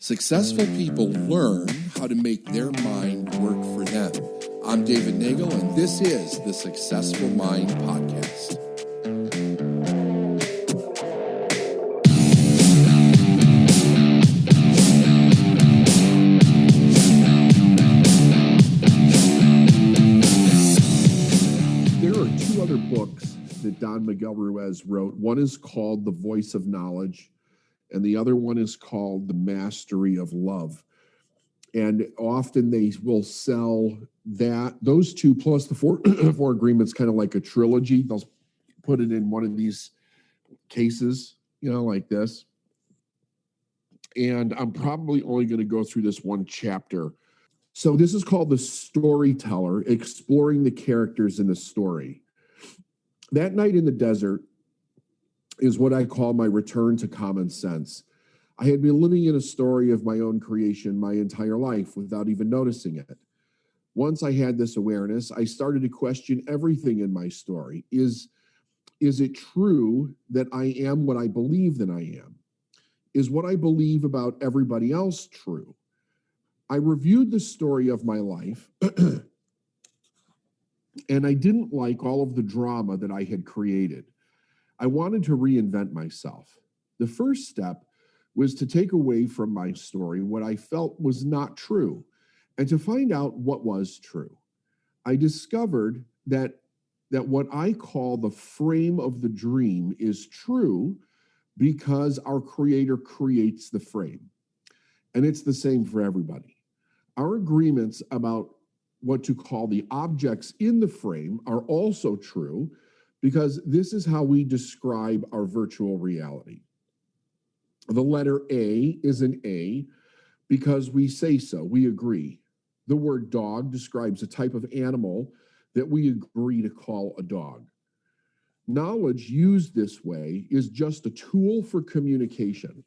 Successful people learn how to make their mind work for them. I'm David Nagel, and this is the Successful Mind Podcast. There are two other books that Miguel Ruiz wrote. One is called The Voice of Knowledge, and the other one is called The Mastery of Love. And often they will sell those two plus the four agreements, kind of like a trilogy. They'll put it in one of these cases, like this. And I'm probably only going to go through this one chapter. So this is called The Storyteller, exploring the characters in the story. That night in the desert is what I call my return to common sense. I had been living in a story of my own creation my entire life without even noticing it. Once I had this awareness, I started to question everything in my story. Is it true that I am what I believe that I am? Is what I believe about everybody else true? I reviewed the story of my life, and I didn't like all of the drama that I had created. I wanted to reinvent myself. The first step was to take away from my story what I felt was not true and to find out what was true. I discovered that what I call the frame of the dream is true because our creator creates the frame. And it's the same for everybody. Our agreements about what to call the objects in the frame are also true because this is how we describe our virtual reality. The letter A is an A because we say so, we agree. The word dog describes a type of animal that we agree to call a dog. Knowledge used this way is just a tool for communication.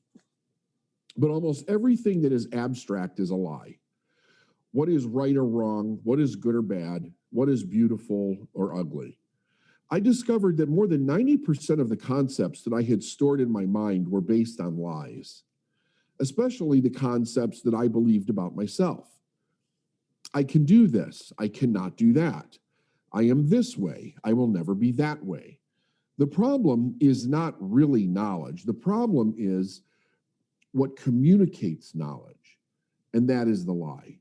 But almost everything that is abstract is a lie. What is right or wrong? What is good or bad? What is beautiful or ugly? I discovered that more than 90% of the concepts that I had stored in my mind were based on lies, especially the concepts that I believed about myself. I can do this. I cannot do that. I am this way. I will never be that way. The problem is not really knowledge. The problem is what communicates knowledge, and that is the lie.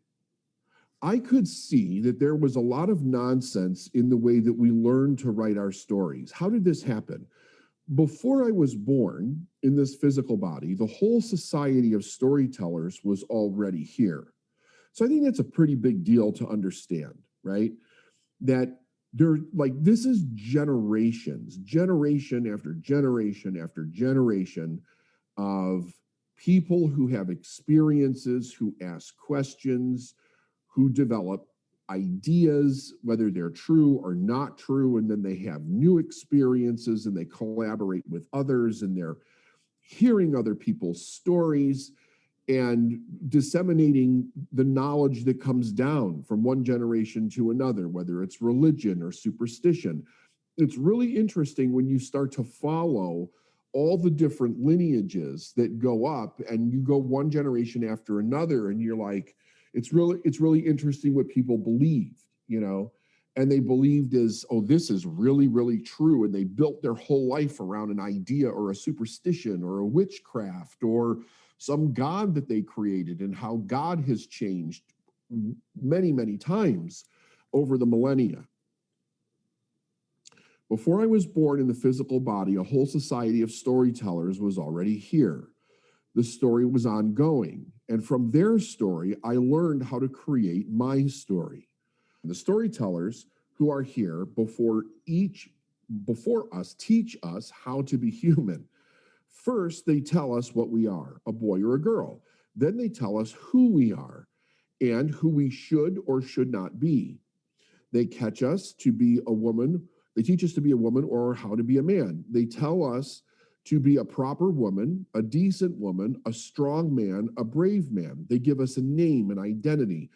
I could see that there was a lot of nonsense in the way that we learned to write our stories. How did this happen? Before I was born in this physical body, the whole society of storytellers was already here. So I think that's a pretty big deal to understand, right? That this is generations, generation after generation after generation of people who have experiences, who ask questions, who develop ideas, whether they're true or not true, and then they have new experiences and they collaborate with others and they're hearing other people's stories and disseminating the knowledge that comes down from one generation to another, whether it's religion or superstition. It's really interesting when you start to follow all the different lineages that go up and you go one generation after another and you're like, it's really interesting what people believed, and they believed this is really, really true. And they built their whole life around an idea or a superstition or a witchcraft or some God that they created and how God has changed many, many times over the millennia. Before I was born in the physical body, a whole society of storytellers was already here. The story was ongoing. And from their story, I learned how to create my story. The storytellers who are here before us teach us how to be human. First, they tell us what we are, a boy or a girl. Then they tell us who we are and who we should or should not be. They catch us to be a woman. They teach us to be a woman or how to be a man. They tell us to be a proper woman, a decent woman, a strong man, a brave man. They give us a name, an identity,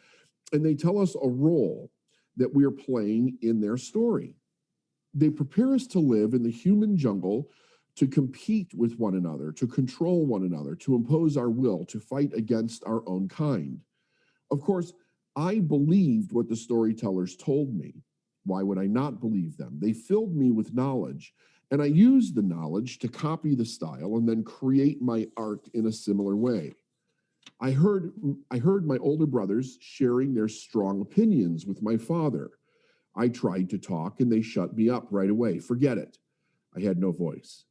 and they tell us a role that we are playing in their story. They prepare us to live in the human jungle to compete with one another, to control one another, to impose our will, to fight against our own kind. Of course, I believed what the storytellers told me. Why would I not believe them? They filled me with knowledge, and I used the knowledge to copy the style and then create my art in a similar way. I heard my older brothers sharing their strong opinions with my father. I tried to talk, and they shut me up right away. Forget it. I had no voice.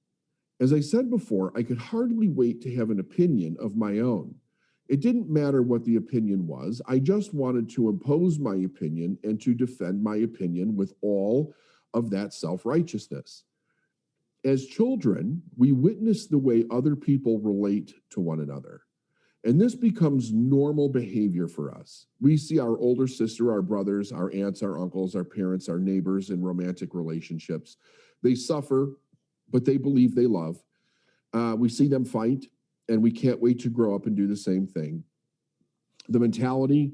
As I said before, I could hardly wait to have an opinion of my own. It didn't matter what the opinion was. I just wanted to impose my opinion and to defend my opinion with all of that self-righteousness. As children, we witness the way other people relate to one another. And this becomes normal behavior for us. We see our older sister, our brothers, our aunts, our uncles, our parents, our neighbors in romantic relationships. They suffer, but they believe they love. We see them fight, and we can't wait to grow up and do the same thing. The mentality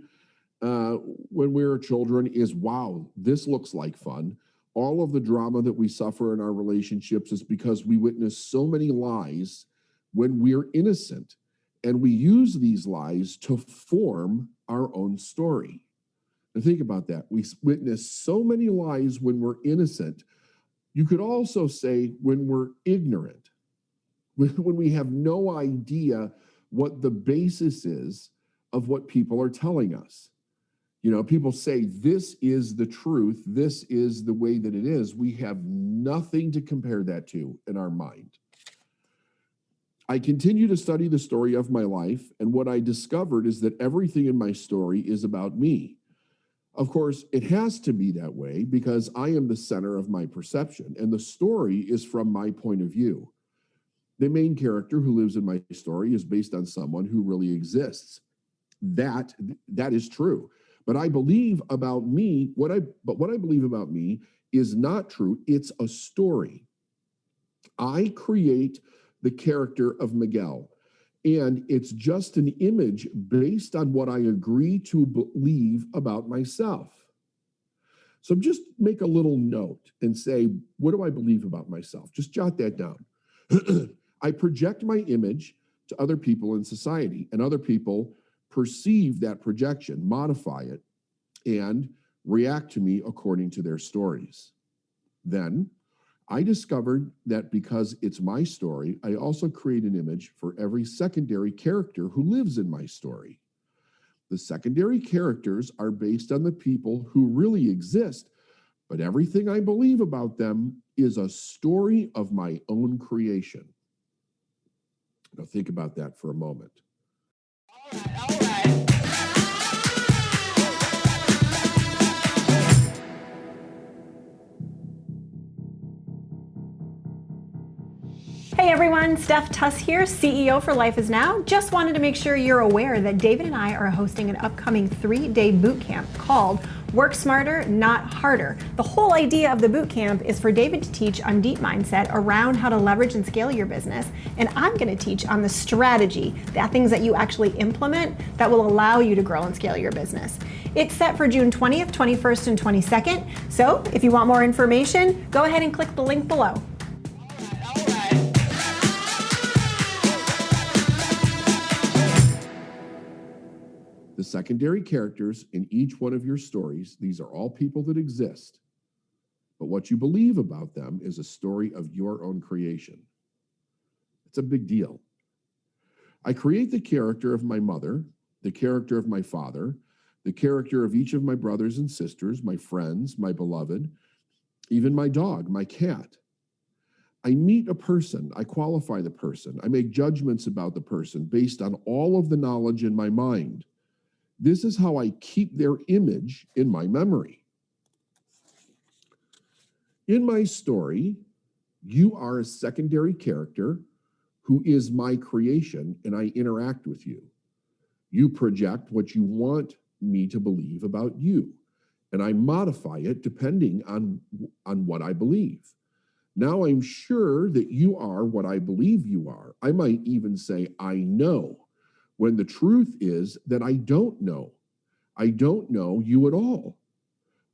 when we're children is, wow, this looks like fun. All of the drama that we suffer in our relationships is because we witness so many lies when we're innocent. And we use these lies to form our own story. And think about that. We witness so many lies when we're innocent. You could also say when we're ignorant, when we have no idea what the basis is of what people are telling us. You know, people say, this is the truth. This is the way that it is. We have nothing to compare that to in our mind. I continue to study the story of my life, and what I discovered is that everything in my story is about me. Of course, it has to be that way because I am the center of my perception, and the story is from my point of view. The main character who lives in my story is based on someone who really exists. That is true. But I believe about me, what I believe about me is not true. It's a story. I create the character of Miguel, and it's just an image based on what I agree to believe about myself. So just make a little note and say, what do I believe about myself? Just jot that down. I project my image to other people in society, and other people perceive that projection, modify it, and react to me according to their stories. Then I discovered that because it's my story, I also create an image for every secondary character who lives in my story. The secondary characters are based on the people who really exist, but everything I believe about them is a story of my own creation. Now think about that for a moment. All right. Hey everyone, Steph Tuss here, CEO for Life Is Now. Just wanted to make sure you're aware that David and I are hosting an upcoming 3-day boot camp called Work Smarter, Not Harder. The whole idea of the boot camp is for David to teach on deep mindset around how to leverage and scale your business, and I'm going to teach on the strategy, the things that you actually implement that will allow you to grow and scale your business. It's set for June 20th, 21st, and 22nd, so if you want more information, go ahead and click the link below. The secondary characters in each one of your stories, these are all people that exist. But what you believe about them is a story of your own creation. It's a big deal. I create the character of my mother, the character of my father, the character of each of my brothers and sisters, my friends, my beloved, even my dog, my cat. I meet a person, I qualify the person, I make judgments about the person based on all of the knowledge in my mind. This is how I keep their image in my memory. In my story, you are a secondary character who is my creation, and I interact with you. You project what you want me to believe about you, and I modify it depending on what I believe. Now I'm sure that you are what I believe you are. I might even say, I know, when the truth is that I don't know. I don't know you at all.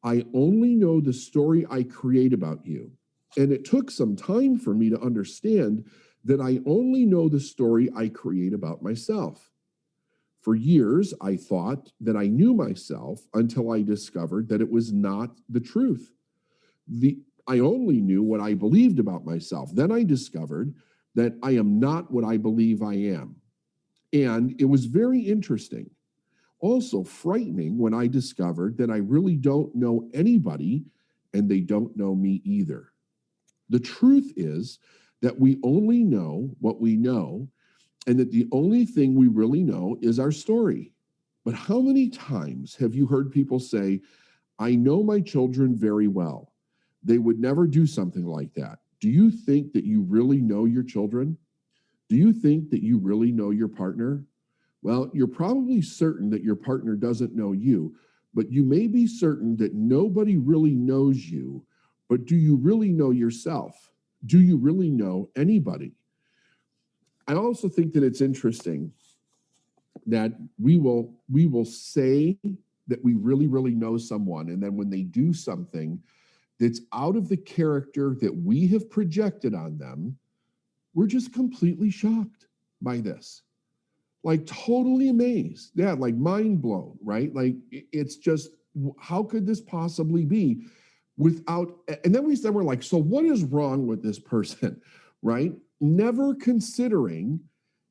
I only know the story I create about you. And it took some time for me to understand that I only know the story I create about myself. For years, I thought that I knew myself until I discovered that it was not the truth. I only knew what I believed about myself. Then I discovered that I am not what I believe I am. And it was very interesting. Also frightening when I discovered that I really don't know anybody and they don't know me either. The truth is that we only know what we know, and that the only thing we really know is our story. But how many times have you heard people say, I know my children very well. They would never do something like that. Do you think that you really know your children? Do you think that you really know your partner? Well, you're probably certain that your partner doesn't know you, but you may be certain that nobody really knows you. But do you really know yourself? Do you really know anybody? I also think that it's interesting that we will say that we really, really know someone, and then when they do something that's out of the character that we have projected on them, we're just completely shocked by this. Like totally amazed. Yeah, like mind blown, right? Like it's just, how could this possibly be without, and then we're like, so what is wrong with this person, right? Never considering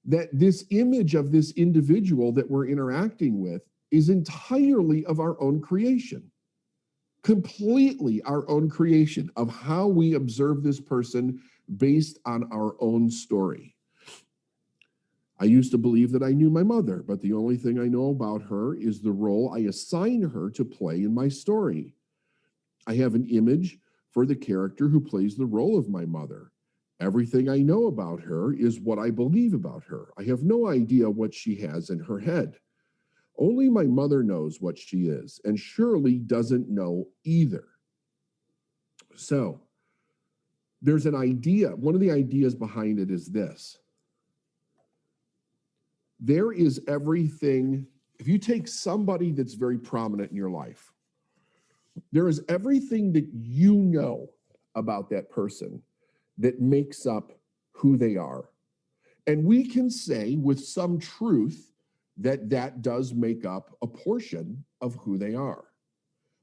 that this image of this individual that we're interacting with is entirely of our own creation. Completely our own creation of how we observe this person based on our own story. I used to believe that I knew my mother, but the only thing I know about her is the role I assign her to play in my story. I have an image for the character who plays the role of my mother. Everything I know about her is what I believe about her. I have no idea what she has in her head. Only my mother knows what she is, and Shirley doesn't know either. So there's an idea. One of the ideas behind it is this. There is everything. If you take somebody that's very prominent in your life, there is everything that you know about that person that makes up who they are. And we can say with some truth that that does make up a portion of who they are.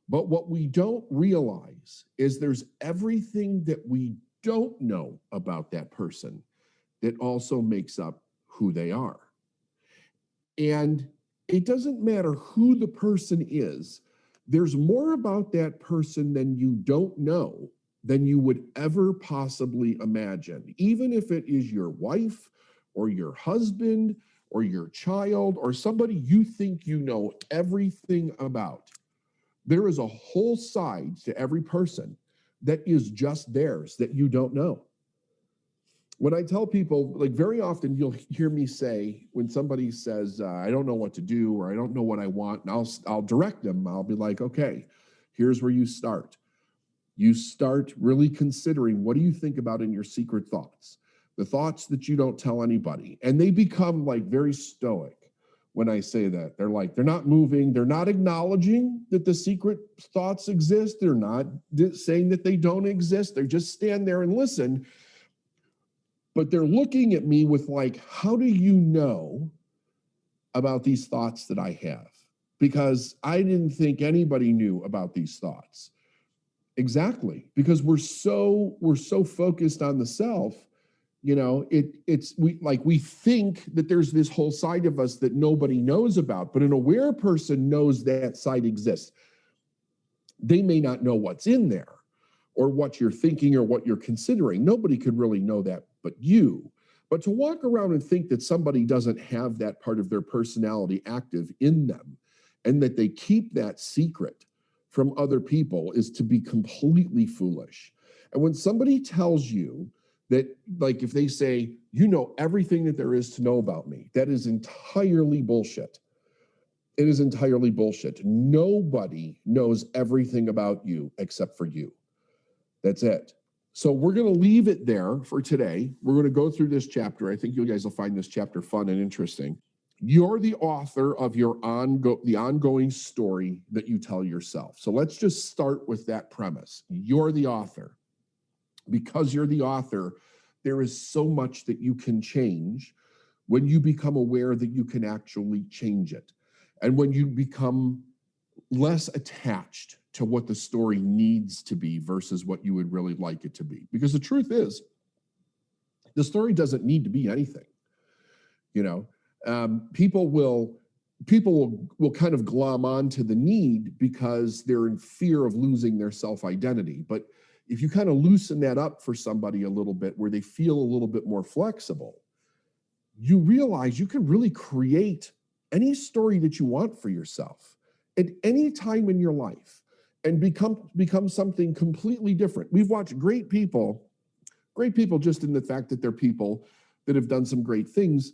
But what we don't realize is there's everything that we don't know about that person that also makes up who they are. And it doesn't matter who the person is, there's more about that person than you don't know than you would ever possibly imagine, even if it is your wife or your husband or your child or somebody you think you know everything about. There is a whole side to every person that is just theirs that you don't know. When I tell people, like very often you'll hear me say, when somebody says, I don't know what to do, or I don't know what I want, and I'll direct them. I'll be like, okay, here's where you start. You start really considering, what do you think about in your secret thoughts? The thoughts that you don't tell anybody. And they become like very stoic when I say that. They're like, they're not moving. They're not acknowledging that the secret thoughts exist. They're not saying that they don't exist. They just stand there and listen. But they're looking at me with like, how do you know about these thoughts that I have? Because I didn't think anybody knew about these thoughts. Exactly. Because we're so focused on the self, you know, we think that there's this whole side of us that nobody knows about, but an aware person knows that side exists. They may not know what's in there or what you're thinking or what you're considering. Nobody could really know that but you. But to walk around and think that somebody doesn't have that part of their personality active in them and that they keep that secret from other people is to be completely foolish. And when somebody tells you that, like if they say, you know everything that there is to know about me, that is entirely bullshit. It is entirely bullshit. Nobody knows everything about you except for you. That's it. So we're going to leave it there for today. We're going to go through this chapter. I think you guys will find this chapter fun and interesting. You're the author of the ongoing story that you tell yourself. So let's just start with that premise. You're the author. because you're the author, there is so much that you can change when you become aware that you can actually change it. And when you become less attached to what the story needs to be versus what you would really like it to be. Because the truth is, the story doesn't need to be anything. People will kind of glom onto the need because they're in fear of losing their self-identity. But if you kind of loosen that up for somebody a little bit, where they feel a little bit more flexible, you realize you can really create any story that you want for yourself at any time in your life and become something completely different. We've watched great people just in the fact that they're people that have done some great things,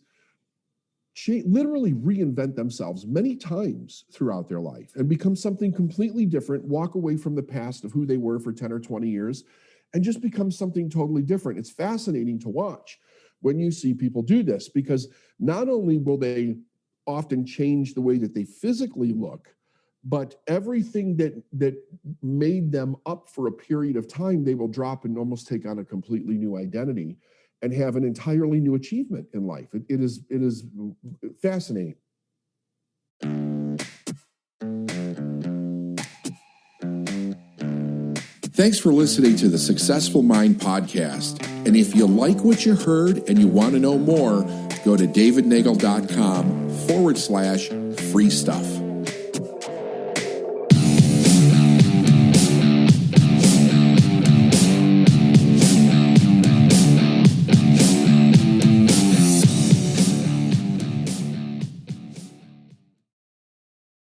literally reinvent themselves many times throughout their life and become something completely different, walk away from the past of who they were for 10 or 20 years, and just become something totally different. It's fascinating to watch when you see people do this, because not only will they often change the way that they physically look, but everything that made them up for a period of time, they will drop and almost take on a completely new identity and have an entirely new achievement in life. It is fascinating. Thanks for listening to the Successful Mind podcast. And if you like what you heard and you want to know more, go to davidnagel.com/free stuff.